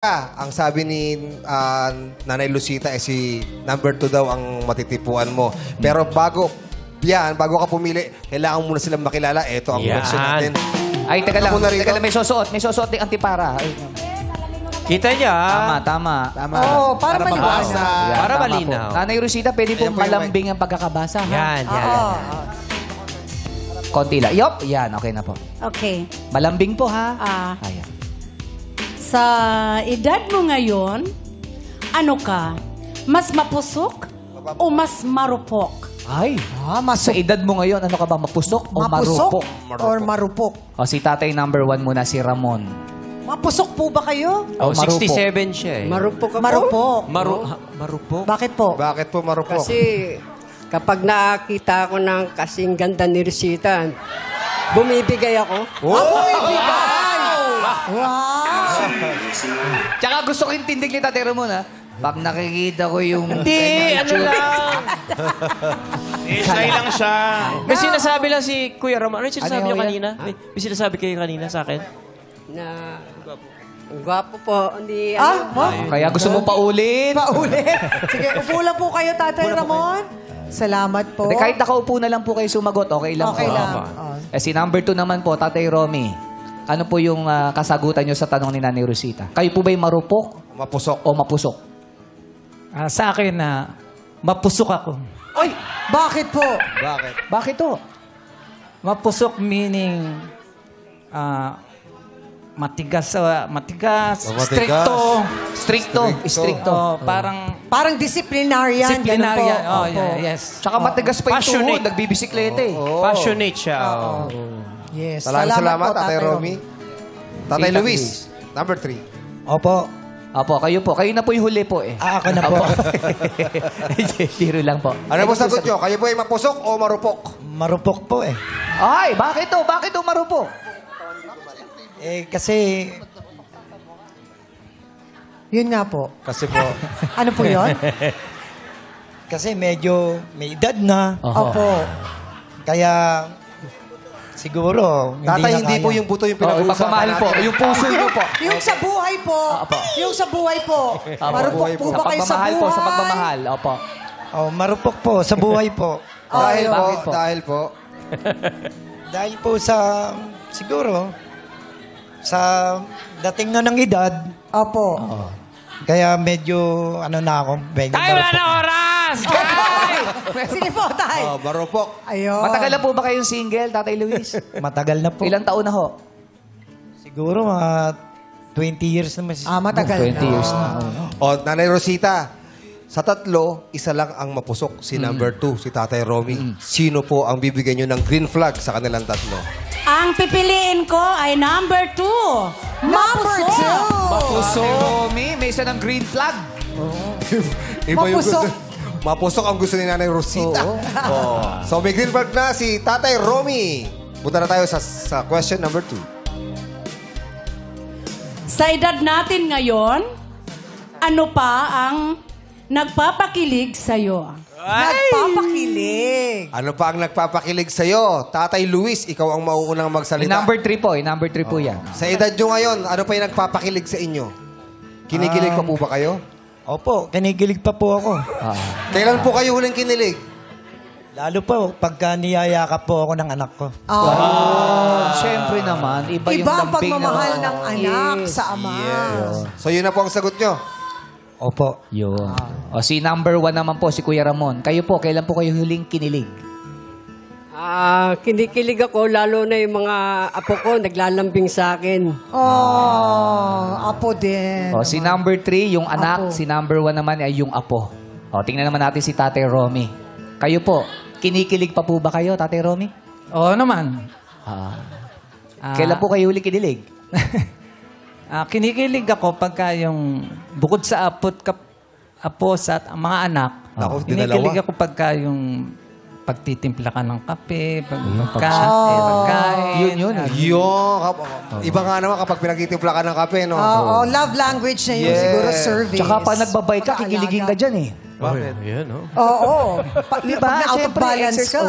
Ang sabi ni Nanay Lucita si number 2 daw ang matitipuan mo. Pero bago ka pumili, kailangan muna silang makilala. Ito ang question natin. Ay, teka lang, may susuot. May susuot ng antipara. Ay, kita niya. Tama. Oo, para maliwanag. Para malinaw. Nanay Rosita, pwede po malambing ang pagkakabasa. Yan. Konti lang. Yup, yan. Okay na po. Okay. Malambing po, ha? Ayan. Sa edad mo ngayon, ano ka? Mas mapusok o mas marupok? Ay, sa edad mo ngayon, ano ka ba? Mapusok o marupok? Or marupok. O, si tatay number 1 muna, si Ramon. Mapusok po ba kayo? Oh, 67 siya eh. Marupok ako. Marupok. Marupok? Bakit po? Bakit po marupok? Kasi kapag nakakita ko ng kasing ganda ni Rosita, bumibigay ako. Wow! Tsaka gusto ko yung tindig ni tatay Ramon, ha? Pag nakikita ko yung... Hindi, ano lang. Isay lang siya. May sinasabi lang si Kuya Ramon. Ano yung sinasabi Ano niyo yan? kanina? May sinasabi kayo kanina sa akin? Na, ang gwapo po. Hindi, Kaya gusto mo paulit? Paulit. Sige, upo lang po kayo, Tatay Ramon. Salamat po. Kahit nakaupo na lang po kayo sumagot, okay lang Okay po. lang. Si number 2 naman po, Tatay Romy. Ano po yung kasagutan nyo sa tanong ni Nanay Rosita? Kayo po ba'y marupok Mapusok. o mapusok? Sa akin na mapusok ako. Ay, bakit po? Bakit? Bakit to? Mapusok meaning matigas, stricto. Parang disciplinarian. Disciplinarian. Ganun po. Oh, Opo. yes. Tsaka matigas pa yung tuhod, Passionate. nagbibisikleta eh. Passionate siya. Yes. Salamat, po, Tatay Romy. Tatay Tita Luis, number 3. Opo. Apo, kayo po. Kayo na po yung huli po eh. Ako na po. Biro lang po. Ano po sagot nyo? Kayo po ay mapusok o marupok? Marupok po eh. Ay, bakit to? Bakit to marupok? Kasi Yun nga po. Kasi po, Ano po yun? kasi medyo may edad na. Opo. Kaya siguro tatay, hindi na po kaya. yung buto yung Pagmamahal pinag-uusapan po. natin. Yung puso nyo po. Yung sa buhay po. Apo. Yung sa buhay po. Marupok buhay po po. ba kayo sa Pagmamahal buhay? po, sa pagmamahal. Opo. Marupok po sa buhay po. Dahil po, bakit po? dahil po. Dahil po sa siguro sa dating na ng edad, Opo. kaya medyo ano na ako. Medyo Tayo wala marupok. na oras! Sige po, tay. Marupok. Ayun. Matagal na po ba kayong single, Tatay Luis? Matagal na po. Ilang taon na ho? Siguro mga 20 years naman. Matagal 20 years na. O, Nanay Rosita, sa tatlo, isa lang ang mapusok. Si number 2, si Tatay Romy. Sino po ang bibigyan nyo ng green flag sa kanilang tatlo? Ang pipiliin ko ay number 2. Number 2. Puso. Romy, may isa ng green flag. Iba yung Mapusok. gusto. Mapusok ang gusto ni Nanay Rosita. Oh. So, may green flag na si Tatay Romy. Punta na tayo sa question number 2. Sa edad natin ngayon, ano pa ang nagpapakilig sa'yo? Nagpapakilig. Ano pa ang nagpapakilig sa'yo? Tatay Luis, ikaw ang mauunang magsalita. Number 3 po. Number 3 po yan. Sa edad nyo ngayon, ano pa yung nagpapakilig sa inyo? Kinikilig pa po ba kayo? Opo, kinikilig pa po ako. Kailan po kayo huling kinilig? Lalo po pagka niyayakap po ako ng anak ko. Siyempre naman, iba yung Iba ang lambing pagmamahal na... ng anak sa ama. So, yun na po ang sagot nyo. Opo. Yun. O si number 1 naman po, si Kuya Ramon. Kayo po, kailan po kayo huling kinilig? Kinikilig ako, lalo na yung mga apo ko, naglalambing sa akin. Apo din. O si number 3, yung Apo. anak. Si number 1 naman ay yung apo. O tingnan naman natin si Tatay Romy. Kayo po, kinikilig pa po ba kayo, Tatay Romy? Oo naman. Kailan po kayo huling kinilig? Kinikilig ako pagka yung bukod sa apo sa mga anak, Ako, kinikilig dinalawa. ako pagka yung pagtitimpla ka ng kape, pagkain. Yun. Iba nga naman kapag pinagtitimpla ka ng kape, no? Oo, love language na yun siguro service. Tsaka pa nagbabay ka, kikiligin ka dyan eh. Bakit? Yan, no? Oo. Diba? Pag na-out of Siyempre, balance ka.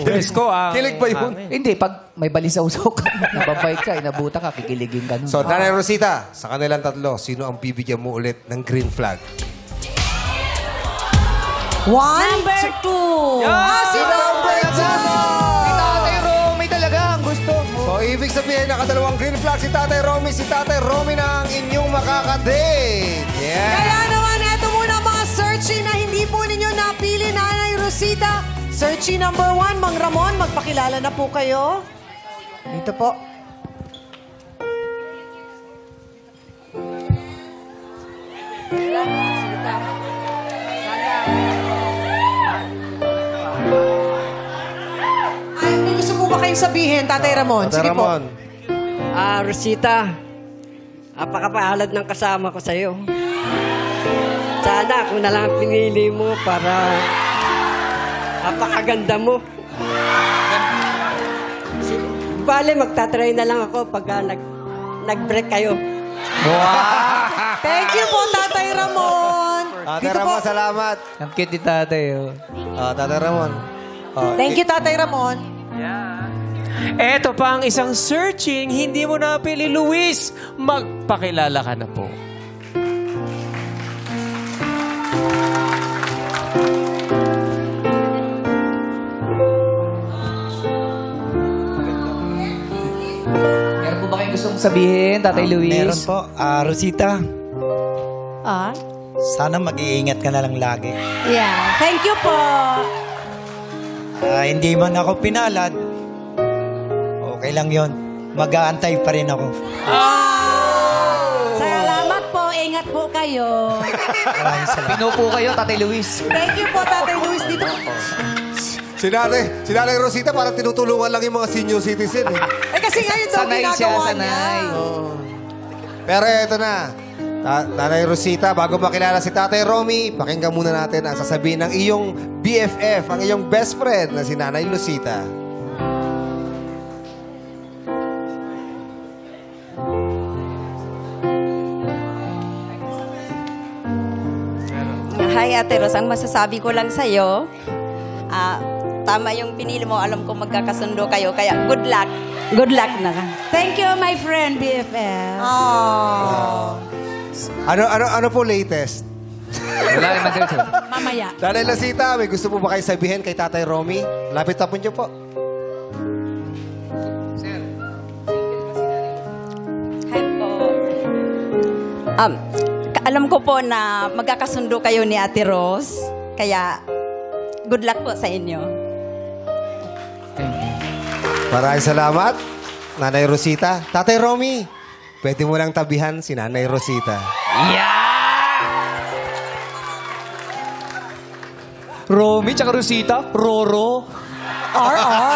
Presko, Kilig ba yun? Hindi, pag may balisaw-saw ka, nababait ka, inabuta ka, kikiligin ka nun. So, Nanay Rosita, sa kanilang tatlo, sino ang bibigyan mo ulit ng green flag? Number 2. Si number Si Tatay Romy talaga ang gusto mo. So, ibig sabihin, nakadalawang green flag si Tatay Romy. Si Tatay Romy na ang inyong makakadate. Yeah. Kaya naman, eto muna mga searchy na hindi po ninyo napili, Nanay Rosita. Searchy number 1, Mang Ramon, magpakilala na po kayo. Dito po. Ay, may gusto po ba kayong sabihin, Tatay Ramon? Tatay Sige Ramon. Rosita, apakapaalad ng kasama ko sa'yo. Sana ako na lang pinili mo para apakaganda mo. Bale, magtatry na lang ako pag nag-break kayo. Thank you po, Tatay Ramon. Tatay Dito po. Ramon, salamat. Ang cute ni Tatay, oh. Tatay Ramon. Thank you, Tatay Ramon. Eto pa ang isang searching, hindi mo napili, Luis. Magpakilala ka na po. Meron po ba kayong gustong sabihin, Tatay Luis? Meron po. Rosita, Ah? sana mag-iingat ka na lang lagi. Yeah. Thank you po. Hindi man ako pinalad, okay lang yon. Mag-aantay pa rin ako. Salamat po. Ingat po kayo. Maraming salamat. Pinupo kayo, Tatay Luis. Thank you po, Tatay Luis. Dito po. Si Nanay Rosita, parang tinutulungan lang yung mga senior citizen. Eh. Kasi ngayon daw Sanay siya, ginagawa sanay. niya. Pero eto na. Nanay Rosita, bago makilala si Tatay Romy, pakinggan muna natin ang sasabihin ng iyong BFF, ang iyong best friend na si Nanay Rosita. Hi, Ate Ros. Ang masasabi ko lang sa'yo, tama yung pinili mo. Alam ko magkakasundo kayo. Kaya good luck. Good luck na. Thank you, my friend, BFF. Oh. Ano po latest? Wala naman dito. Mamaya. Nanay Rosita, may gusto po ba kayo sabihin kay Tatay Romy? Lapit tapon niyo po. Hi po. Alam ko po na magkakasundo kayo ni Ate Ros. Kaya good luck po sa inyo. Maraming salamat, Nanay Rosita. Tatay Romy, pwede mo lang tabihan si Nanay Rosita. Romy tsaka Rosita, Roro. RR.